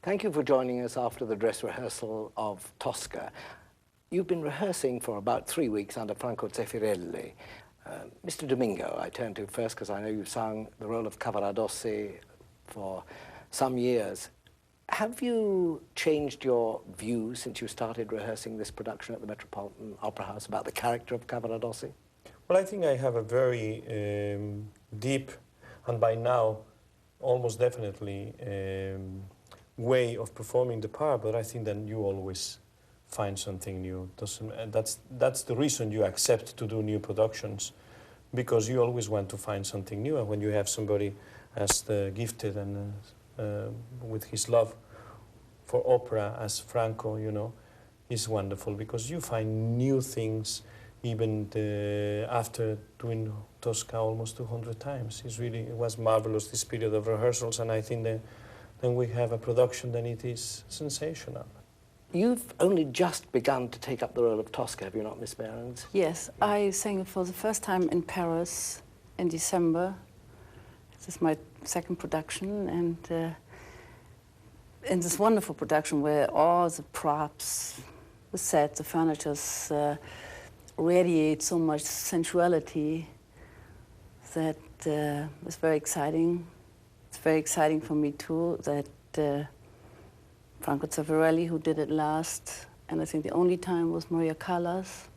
Thank you for joining us after the dress rehearsal of Tosca. You've been rehearsing for about 3 weeks under Franco Zeffirelli. Mr. Domingo, I turn to first because I know you've sung the role of Cavaradossi for some years. Have you changed your view since you started rehearsing this production at the Metropolitan Opera House about the character of Cavaradossi? Well, I think I have a very deep, and by now almost definitely, way of performing the part, but I think that you always find something new. That's the reason you accept to do new productions, because you always want to find something new, and when you have somebody as gifted and with his love for opera as Franco, you know, is wonderful, because you find new things even after doing Tosca almost 200 times. It was marvelous, this period of rehearsals, and I think that then we have a production that it is sensational. You've only just begun to take up the role of Tosca, have you not, Miss Behrens? Yes, I sang it for the first time in Paris in December. This is my second production, and in this wonderful production where all the props, the sets, the furnitures radiate so much sensuality that is very exciting. It's very exciting for me too that Franco Zeffirelli, who did it last, and I think the only time was Maria Callas,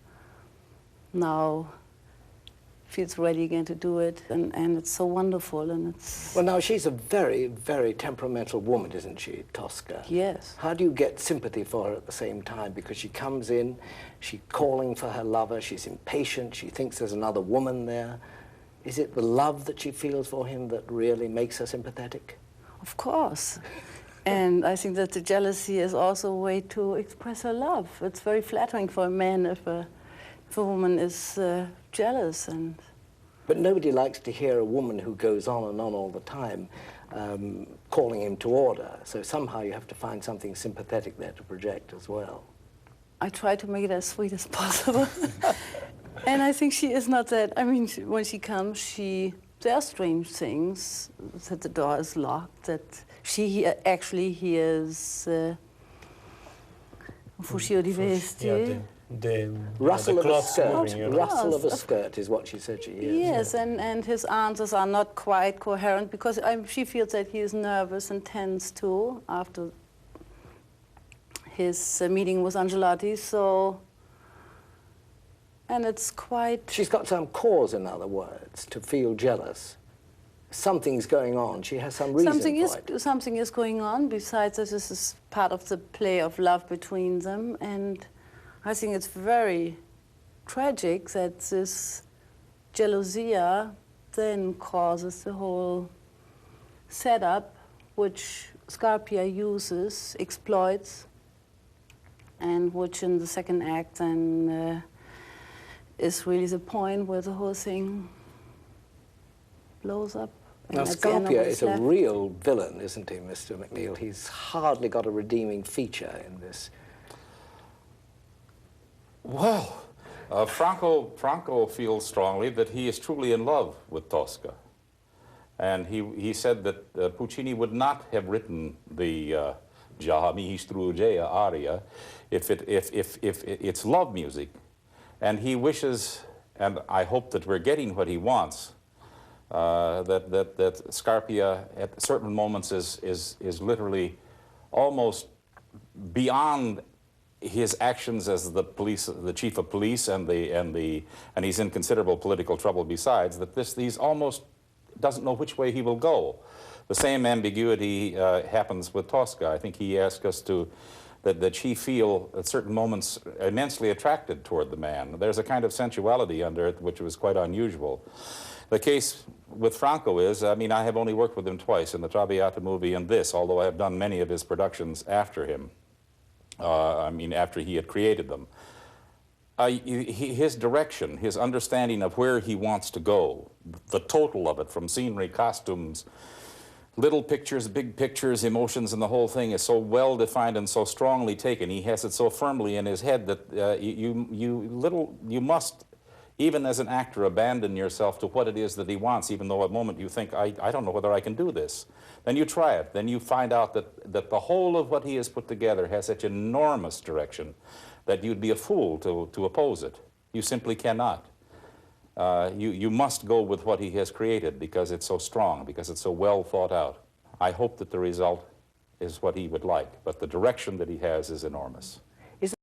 now feels ready again to do it, and it's so wonderful, and it's... Well, now, she's a very, very temperamental woman, isn't she, Tosca? Yes. How do you get sympathy for her at the same time? Because she comes in, she's calling for her lover, she's impatient, she thinks there's another woman there. Is it the love that she feels for him that really makes her sympathetic? Of course. And I think that the jealousy is also a way to express her love. It's very flattering for a man if a woman is jealous. But nobody likes to hear a woman who goes on and on all the time calling him to order. So somehow you have to find something sympathetic there to project as well. I try to make it as sweet as possible. And I think she is not that. I mean, when she comes, there are strange things, that the door is locked, that she actually hears Fuscio di Vesti. The rustle of a skirt. Rustle of a skirt is what she said she hears. Yes, and his answers are not quite coherent, because she feels that he is nervous and tense too after his meeting with Angelotti, so... And it's quite... She's got some cause, in other words, to feel jealous. Something's going on. She has some reason for it. Something is going on. Besides, this is part of the play of love between them. And I think it's very tragic that this jealousy then causes the whole setup, which Scarpia uses, exploits, and which in the second act then is really the point where the whole thing blows up. Now, Scarpia is a real villain, isn't he, Mr. MacNeil? He's hardly got a redeeming feature in this. Well, Franco feels strongly that he is truly in love with Tosca. And he said that Puccini would not have written the Già mi strugge aria if it's love music. And he wishes, and I hope that we're getting what he wants, that Scarpia at certain moments is literally almost beyond his actions as the chief of police, and he's in considerable political trouble besides, that he's almost doesn't know which way he will go. The same ambiguity happens with Tosca. I think he asked us that she feel at certain moments immensely attracted toward the man. There's a kind of sensuality under it which was quite unusual. The case with Franco is, I mean, I have only worked with him twice, in the Traviata movie and this, although I have done many of his productions after him. I mean, after he had created them. His direction, his understanding of where he wants to go, the total of it, from scenery, costumes, little pictures, big pictures, emotions, and the whole thing is so well defined and so strongly taken. He has it so firmly in his head that you must even as an actor, abandon yourself to what it is that he wants, even though at the moment you think, I don't know whether I can do this. Then you try it. Then you find out that the whole of what he has put together has such enormous direction that you'd be a fool to oppose it. You simply cannot. You must go with what he has created because it's so strong, because it's so well thought out. I hope that the result is what he would like, but the direction that he has is enormous.